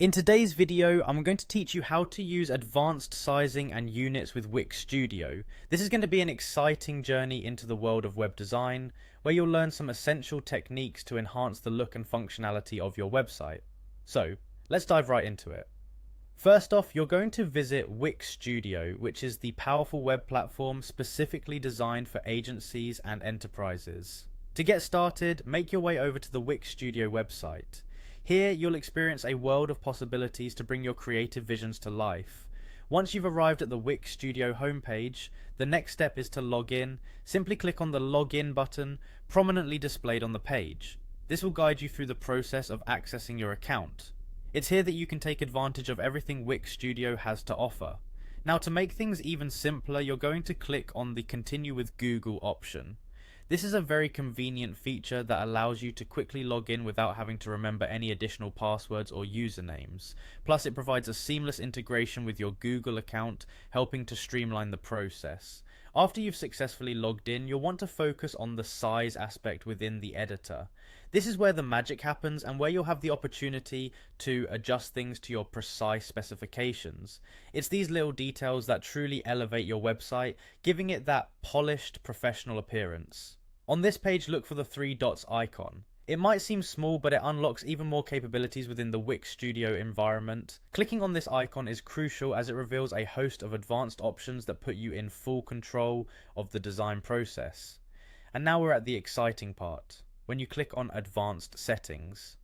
In today's video, I'm going to teach you how to use advanced sizing and units with Wix Studio. This is going to be an exciting journey into the world of web design, where you'll learn some essential techniques to enhance the look and functionality of your website. So, let's dive right into it. First off, you're going to visit Wix Studio, which is the powerful web platform specifically designed for agencies and enterprises. To get started, make your way over to the Wix Studio website. Here, you'll experience a world of possibilities to bring your creative visions to life. Once you've arrived at the Wix Studio homepage, the next step is to log in. Simply click on the Login button, prominently displayed on the page. This will guide you through the process of accessing your account. It's here that you can take advantage of everything Wix Studio has to offer. Now, to make things even simpler, you're going to click on the Continue with Google option. This is a very convenient feature that allows you to quickly log in without having to remember any additional passwords or usernames. Plus, it provides a seamless integration with your Google account, helping to streamline the process. After you've successfully logged in, you'll want to focus on the size aspect within the editor. This is where the magic happens and where you'll have the opportunity to adjust things to your precise specifications. It's these little details that truly elevate your website, giving it that polished, professional appearance. On this page, look for the three dots icon. It might seem small, but it unlocks even more capabilities within the Wix Studio environment. Clicking on this icon is crucial as it reveals a host of advanced options that put you in full control of the design process. And now we're at the exciting part, when you click on Advanced Settings.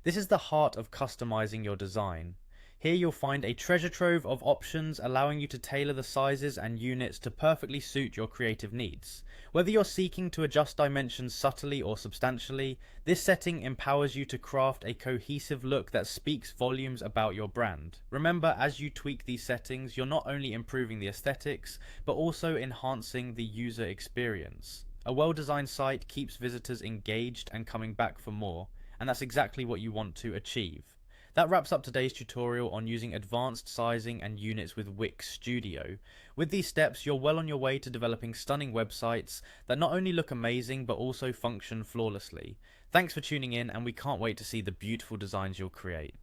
This is the heart of customizing your design. Here you'll find a treasure trove of options allowing you to tailor the sizes and units to perfectly suit your creative needs. Whether you're seeking to adjust dimensions subtly or substantially, this setting empowers you to craft a cohesive look that speaks volumes about your brand. Remember, as you tweak these settings, you're not only improving the aesthetics, but also enhancing the user experience. A well-designed site keeps visitors engaged and coming back for more, and that's exactly what you want to achieve. That wraps up today's tutorial on using advanced sizing and units with Wix Studio. With these steps, you're well on your way to developing stunning websites that not only look amazing but also function flawlessly. Thanks for tuning in, and we can't wait to see the beautiful designs you'll create.